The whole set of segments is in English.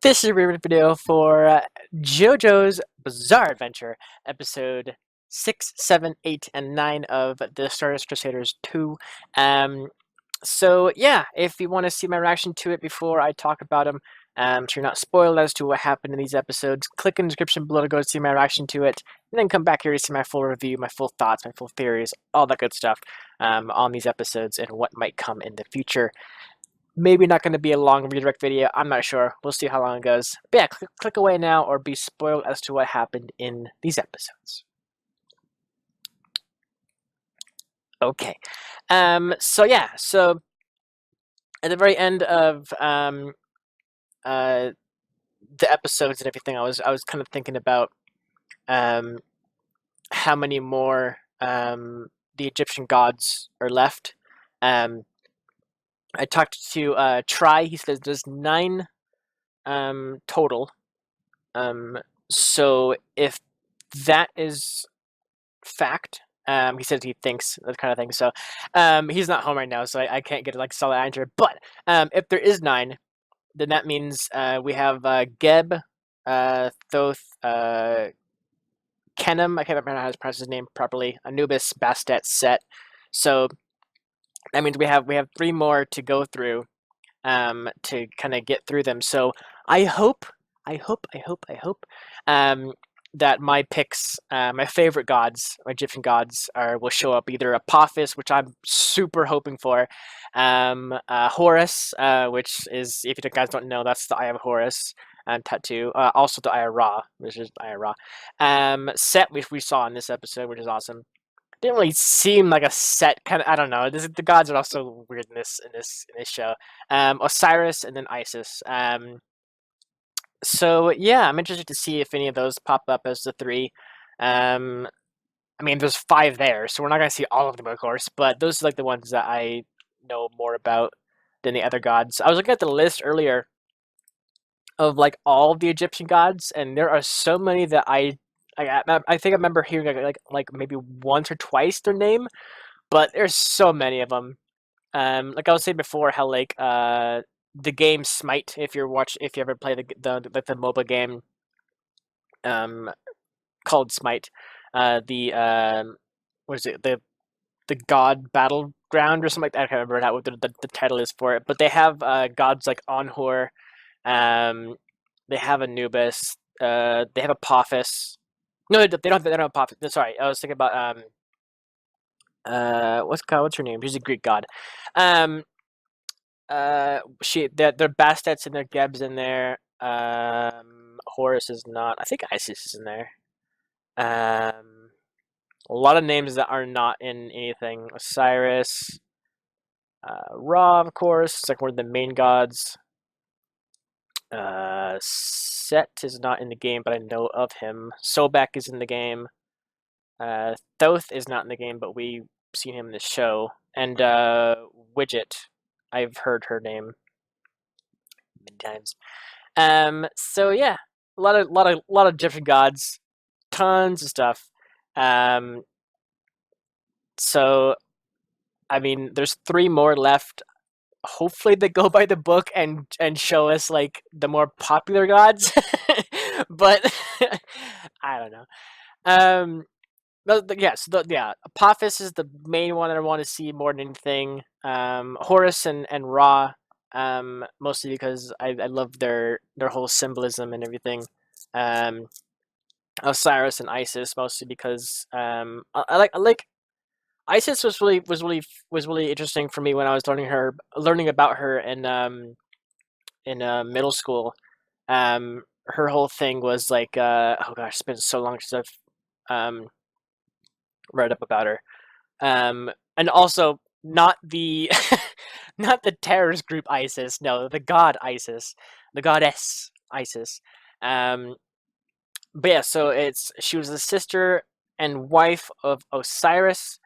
This is a review video for Jojo's Bizarre Adventure, episode 6, 7, 8, and 9 of the Stardust Crusaders 2. So yeah, if you want to see my reaction to it before I talk about them, so you're not spoiled as to what happened in these episodes, click in the description below to go see my reaction to it, and then come back here to see my full review, my full thoughts, my full theories, all that good stuff on these episodes and what might come in the future. Maybe not going to be a long redirect video. I'm not sure. We'll see how long it goes. But yeah, click away now or be spoiled as to what happened in these episodes. Okay. So yeah. So at the very end of the episodes and everything, I was kind of thinking about how many more the Egyptian gods are left. I talked to Try. He says there's 9 total. So if that is fact, he says he thinks that kind of thing. So he's not home right now, so I can't get a solid answer. But if there is 9, then that means we have Geb, Thoth, Kenem. I can't remember how to pronounce his name properly. Anubis, Bastet, Set. So that means we have 3 more to go through to kind of get through them. So I hope that my picks, my favorite gods, my Egyptian gods, will show up. Either Apophis, which I'm super hoping for, Horus, which is, if you guys don't know, that's the Eye of Horus tattoo. Also the Eye of Ra, which is the Eye of Ra. Set, which we saw in this episode, which is awesome. Didn't really seem like a set kind of. I don't know. The gods are also weird in this show. Osiris and then Isis. So yeah, I'm interested to see if any of those pop up as the 3. I mean, there's 5 there, so we're not gonna see all of them, of course. But those are the ones that I know more about than the other gods. I was looking at the list earlier of all of the Egyptian gods, and there are so many that I think I remember hearing like maybe once or twice their name, but there's so many of them. Like I was saying before, how the game Smite, if you ever play the MOBA game, called Smite, what is it, the God Battleground or something like that. I can't remember what the title is for it, but they have gods like Onhor, they have Anubis, they have Apophis. No, they don't have Apophis. No, sorry, I was thinking about what's her name? She's a Greek god. Their Bastets and their Gebs in there. Horus is not. I think Isis is in there. A lot of names that are not in anything. Osiris, Ra, of course. It's one of the main gods. Set is not in the game, but I know of him. Sobek is in the game. Thoth is not in the game, but we've seen him in the show. And Widget, I've heard her name many times. So yeah, a lot of Egyptian gods, tons of stuff. So I mean, there's 3 more left. Hopefully they go by the book and show us the more popular gods. But I don't know. Apophis is the main one that I want to see more than anything. Horus and Ra, mostly because I love their whole symbolism and everything. Osiris and Isis, mostly because I like Isis was really interesting for me when I was learning about her in middle school. Her whole thing was oh gosh, it's been so long since I've read up about her. And also not the not the terrorist group ISIS, no, the god ISIS, the goddess ISIS. But yeah, so she was the sister and wife of Osiris,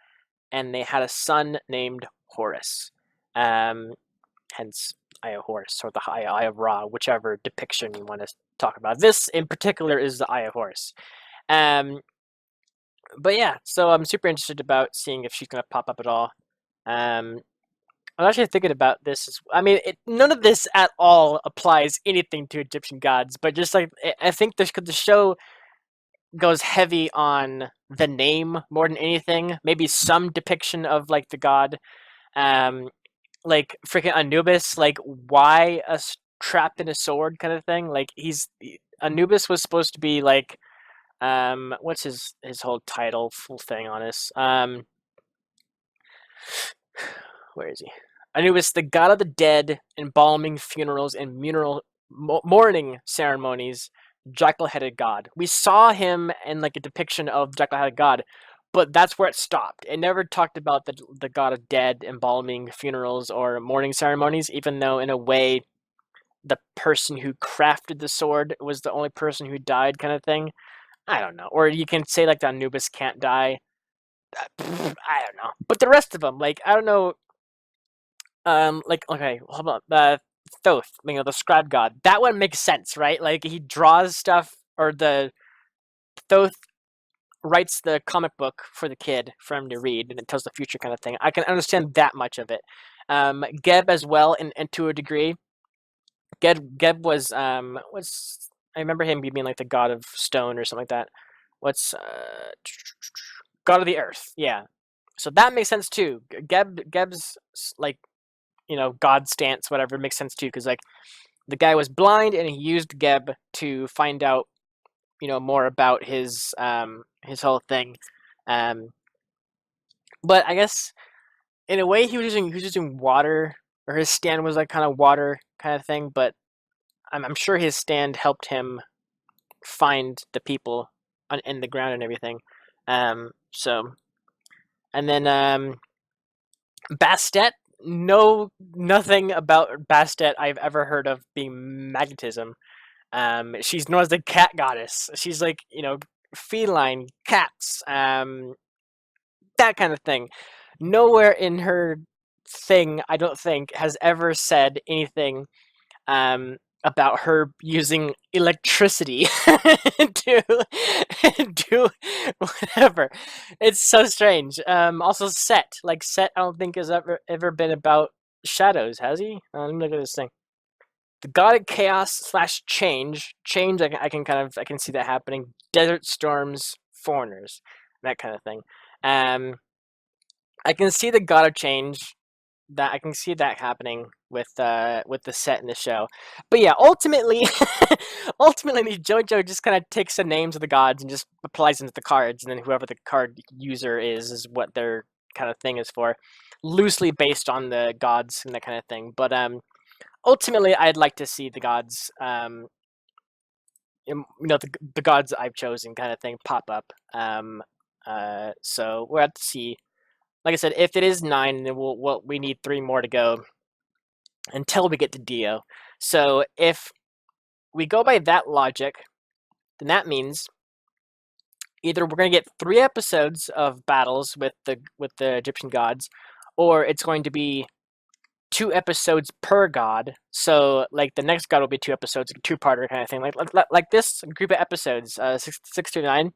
and they had a son named Horus. Hence Eye of Horus or the Eye of Ra, whichever depiction you want to talk about. This in particular is the Eye of Horus. But yeah, so I'm super interested about seeing if she's gonna pop up at all. I'm actually thinking about this. I mean, none of this at all applies anything to Egyptian gods, but just like I think the show goes heavy on the name more than anything. Maybe some depiction of like the god, um, like freaking Anubis. Like why trapped in a sword kind of thing. Like Anubis was supposed to be like what's his whole title full thing on this where is he? Anubis, the god of the dead, embalming funerals and mourning ceremonies, jackal-headed god. We saw him in like a depiction of jackal-headed god, but that's where it stopped. It never talked about the god of dead, embalming funerals or mourning ceremonies, even though in a way the person who crafted the sword was the only person who died, kind of thing. I don't know. Or you can say like the Anubis can't die. I don't know. But the rest of them, like I don't know. Like okay, hold on. The Thoth, the scribe god. That one makes sense, right? Like he draws stuff, or the Thoth writes the comic book for the kid for him to read, and it tells the future kind of thing. I can understand that much of it. Geb as well, and to a degree. Geb was I remember him being like the god of stone or something like that. What's god of the earth? Yeah. So that makes sense too. Geb's like god stance, whatever, makes sense too, because like the guy was blind and he used Geb to find out more about his whole thing. But I guess in a way he was using water, or his stand was like kind of water kind of thing, but I'm sure his stand helped him find the people in the ground and everything. So and then Bastet, nothing about Bastet I've ever heard of being magnetism. She's known as the cat goddess. She's like, feline cats, that kind of thing. Nowhere in her thing, I don't think, has ever said anything about her using electricity to do whatever. It's so strange. Also, Set, I don't think has ever been about shadows, has he? Let me look at this thing. The god of chaos slash change. Change, I can see that happening. Desert storms, foreigners, that kind of thing. I can see the god of change. That I can see that happening with the set in the show. But yeah, ultimately, ultimately, JoJo just kind of takes the names of the gods and just applies them to the cards, and then whoever the card user is what their kind of thing is for, loosely based on the gods and that kind of thing. But ultimately, I'd like to see the gods, the gods I've chosen kind of thing pop up. So we'll have to see. Like I said, if it is 9, then we need 3 more to go until we get to Dio. So if we go by that logic, then that means either we're going to get 3 episodes of battles with the Egyptian gods, or it's going to be 2 episodes per god. So like the next god will be 2 episodes, a two-parter kind of thing. Like this group of episodes, 6 to 9.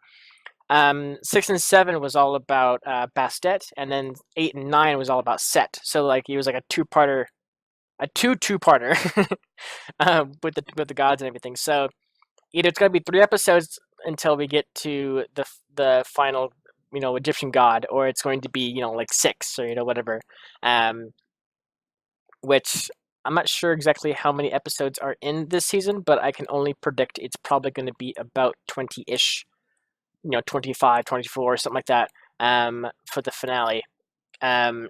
6 and 7 was all about Bastet, and then 8 and 9 was all about Set. So like he was like a two-parter, a two-parter with the gods and everything. So either it's gonna be 3 episodes until we get to the final Egyptian god, or it's going to be like 6 or whatever. Which I'm not sure exactly how many episodes are in this season, but I can only predict it's probably going to be about 20-ish. 25, 24, something like that, for the finale. And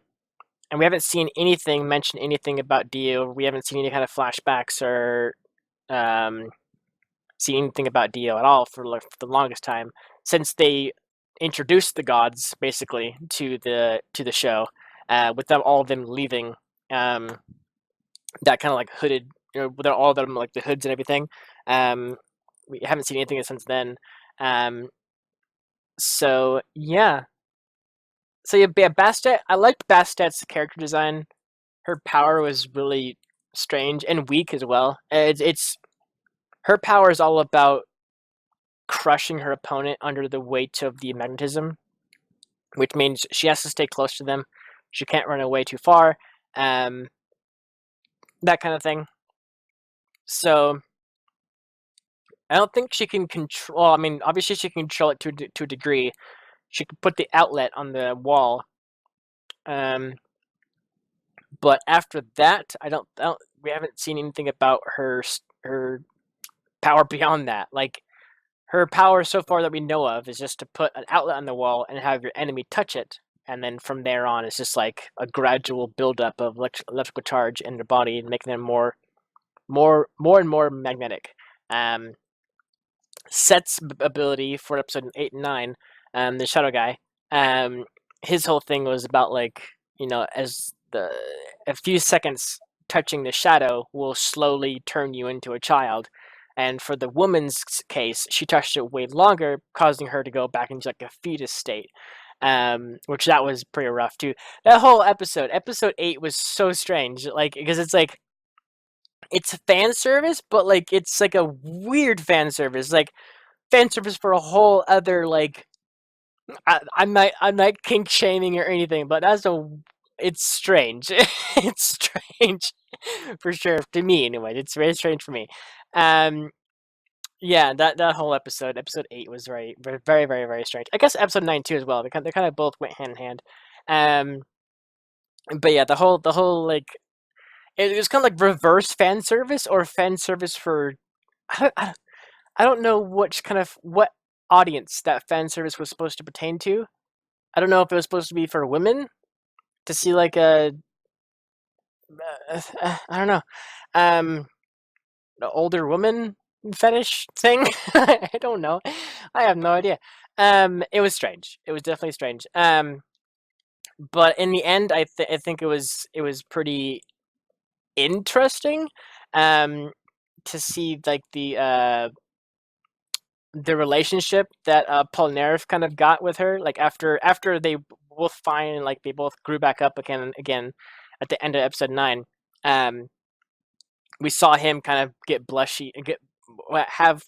we haven't seen mention anything about Dio. We haven't seen any kind of flashbacks or seen anything about Dio at all for the longest time since they introduced the gods basically to the show, with all of them leaving that kind of like hooded, with all of them like the hoods and everything. We haven't seen anything since then. So yeah. So yeah, Bastet. I liked Bastet's character design. Her power was really strange and weak as well. It's her power is all about crushing her opponent under the weight of the magnetism, which means she has to stay close to them. She can't run away too far, um, that kind of thing. So I don't think she can control. Well, I mean, obviously she can control it to a degree. She could put the outlet on the wall. But after that, I don't. We haven't seen anything about her power beyond that. Like her power so far that we know of is just to put an outlet on the wall and have your enemy touch it, and then from there on, it's just like a gradual buildup of electrical charge in their body, and making them and more magnetic. Um, Set's ability for episode 8 and 9, the Shadow guy, um, his whole thing was about like as the a few seconds touching the shadow will slowly turn you into a child. And for the woman's case, she touched it way longer, causing her to go back into like a fetus state. Which that was pretty rough too. That whole episode 8, was so strange. Like because it's fan service, but like it's like a weird fan service. Like fan service for a whole other like I'm not kink shaming or anything, but it's strange. It's strange for sure to me anyway. It's very strange for me. Um yeah, that whole episode 8 was very strange. I guess episode 9 too as well. They kind of both went hand in hand. Um but yeah, the whole like it was kind of like reverse fan service or fan service for I don't, I don't I don't know what audience that fan service was supposed to pertain to. I don't know if it was supposed to be for women to see like I don't know, um, an older woman fetish thing. I don't know. I have no idea. It was strange. It was definitely strange. But in the end, I think it was pretty interesting, um, to see like the relationship that Polnareff kind of got with her, like after they both fine and like they both grew back up again and again at the end of episode 9. Um, we saw him kind of get blushy and get have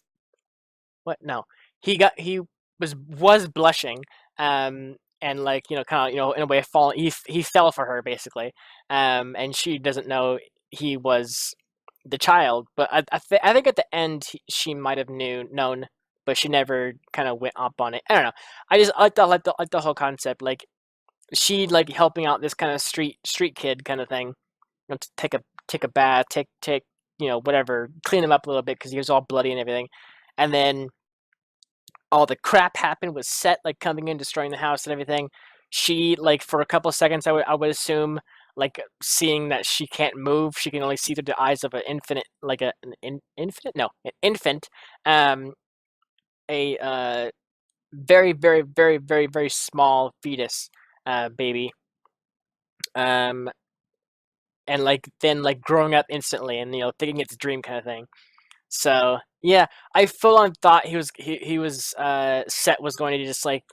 what no he was blushing, and like kind of in a way fall he fell for her basically, and she doesn't know he was the child, but I think at the end she might have known, but she never kind of went up on it. I don't know. I like the whole concept, like she like helping out this kind of street kid kind of thing, to take a bath, take whatever, clean him up a little bit because he was all bloody and everything, and then all the crap happened with Set like coming in, destroying the house and everything. She like for a couple of seconds, I would assume, like seeing that she can't move, she can only see through the eyes of an infinite, like infinite, no, an infant, um, a very small fetus, baby, um, and like then like growing up instantly and thinking it's a dream kind of thing. So yeah, I full on thought he was Set was going to just like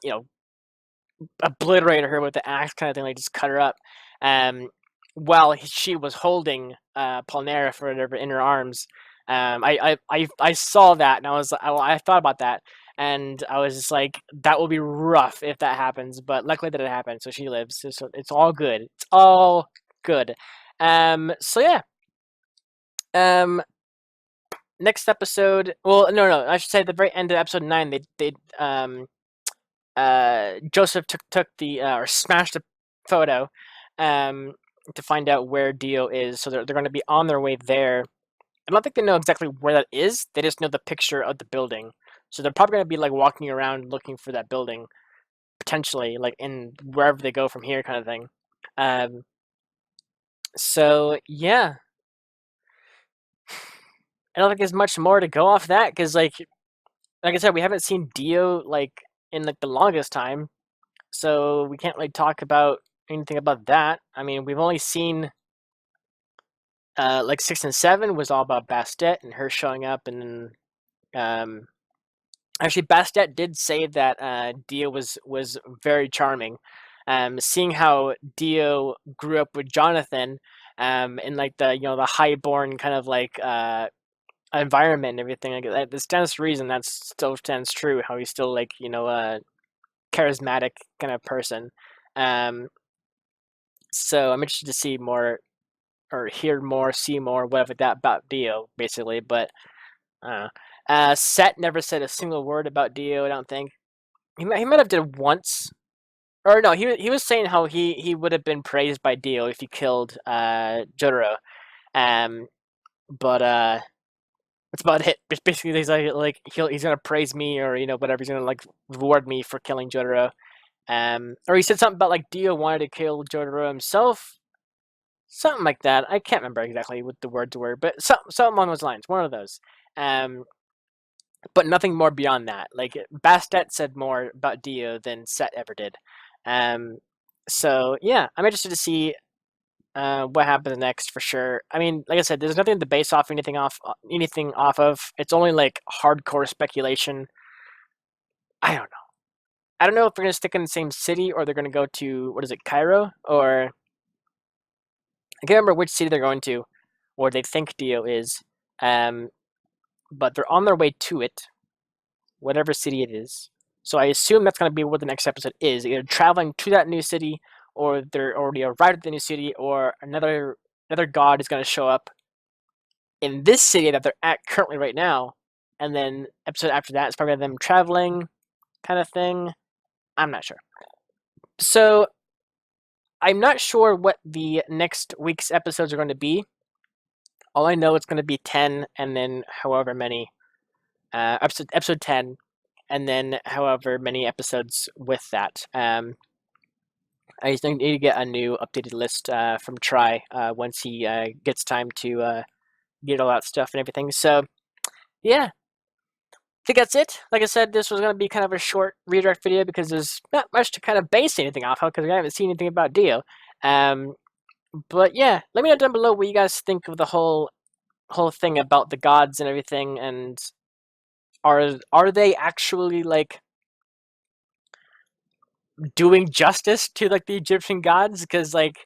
obliterate her with the axe kind of thing, like just cut her up. Um, while she was holding Polnareff or whatever in her arms. I saw that and I thought about that and I was just like, that will be rough if that happens. But luckily that it happened, so she lives. So it's all good. It's all good. So yeah. Um, Next episode. Well, no. I should say at the very end of episode 9, they Joseph took the or smashed the photo, um, to find out where Dio is. So they're going to be on their way there. I don't think they know exactly where that is. They just know the picture of the building. So they're probably going to be like walking around looking for that building, potentially like in wherever they go from here, kind of thing. Um, so yeah, I don't think there's much more to go off that because like I said, we haven't seen Dio like in like the longest time. So we can't really talk about anything about that. I mean, we've only seen like 6 and 7 was all about Bastet and her showing up, and then actually Bastet did say that Dio was very charming. Seeing how Dio grew up with Jonathan, in like the highborn kind of like environment and everything like that. This stands to reason that still stands true. How he's still like charismatic kind of person. Um, so I'm interested to see more or hear more, see more, whatever that about Dio, basically. But I don't know. Set never said a single word about Dio. I don't think he might have did it once, or no, he was saying how he would have been praised by Dio if he killed Jotaro. Um, but that's about it. Basically, he's like he's gonna praise me, or whatever. He's gonna like reward me for killing Jotaro. Or he said something about like Dio wanted to kill Jotaro himself, something like that. I can't remember exactly what the words were, but something along those lines. One of those. But nothing more beyond that. Like Bastet said more about Dio than Set ever did. So yeah, I'm interested to see what happens next for sure. I mean, like I said, there's nothing to base anything off of. It's only like hardcore speculation. I don't know. I don't know if they're gonna stick in the same city or they're gonna go to what is it, Cairo, or I can't remember which city they're going to, or they think Dio is. But they're on their way to it, whatever city it is. So I assume that's going to be what the next episode is, either traveling to that new city, or they're already arrived at the new city, or another god is going to show up in this city that they're at currently right now, and then episode after that is probably them traveling, kind of thing. I'm not sure. So I'm not sure what the next week's episodes are going to be. All I know it's going to be 10, and then however many episode 10, and then however many episodes with that. I just need to get a new updated list from Try once he gets time to get all that stuff and everything. So yeah, I think that's it. Like I said, this was going to be kind of a short redirect video because there's not much to kind of base anything off of because I haven't seen anything about Dio. But yeah, let me know down below what you guys think of the whole thing about the gods and everything, and are they actually like doing justice to like the Egyptian gods? Because like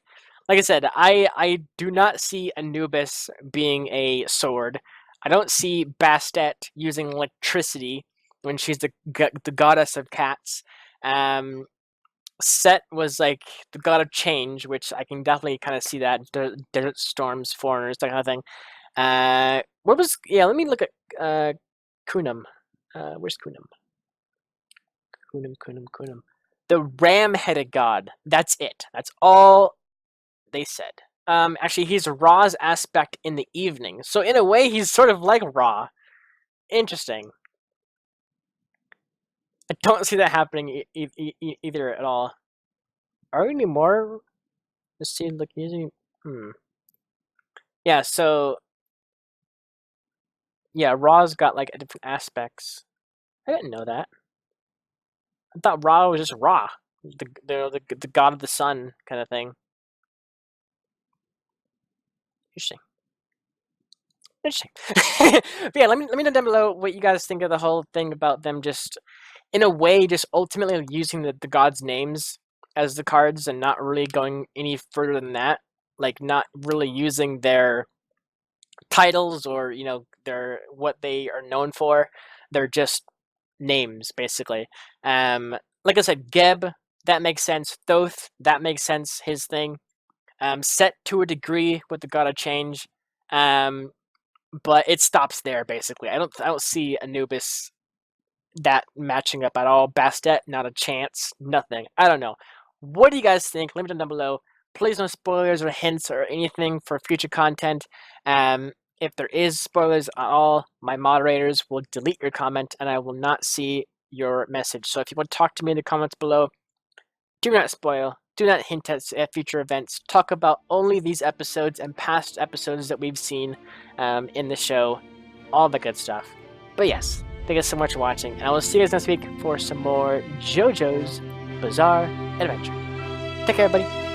I said, I do not see Anubis being a sword. I don't see Bastet using electricity when she's the goddess of cats. Set was like the god of change, which I can definitely kind of see that desert storms, foreigners, that kind of thing. What was let me look at Kunum. Where's Kunum? Kunum. The ram-headed god. That's it. That's all they said. Actually, he's Ra's aspect in the evening. So in a way, he's sort of like Ra. Interesting. I don't see that happening either at all. Are there any more? Let's see. Look, using. Yeah. So. Yeah, Ra's got like different aspects. I didn't know that. I thought Ra was just Ra, the god of the sun kind of thing. Interesting. But yeah, let me know down below what you guys think of the whole thing about them just, in a way, just ultimately using the gods' names as the cards and not really going any further than that. Like not really using their titles or their what they are known for. They're just names basically. Like I said, Geb, that makes sense. Thoth, that makes sense. His thing. Set to a degree with the God of Change. But it stops there basically. I don't see Anubis that matching up at all. Bastet, not a chance. Nothing. I don't know. What do you guys think? Let me know down below. Please no spoilers or hints or anything for future content. If there is spoilers at all, my moderators will delete your comment and I will not see your message. So if you want to talk to me in the comments below, do not spoil. Do not hint at future events. Talk about only these episodes and past episodes that we've seen in the show. All the good stuff. But yes, thank you so much for watching. And I will see you guys next week for some more JoJo's Bizarre Adventure. Take care, everybody.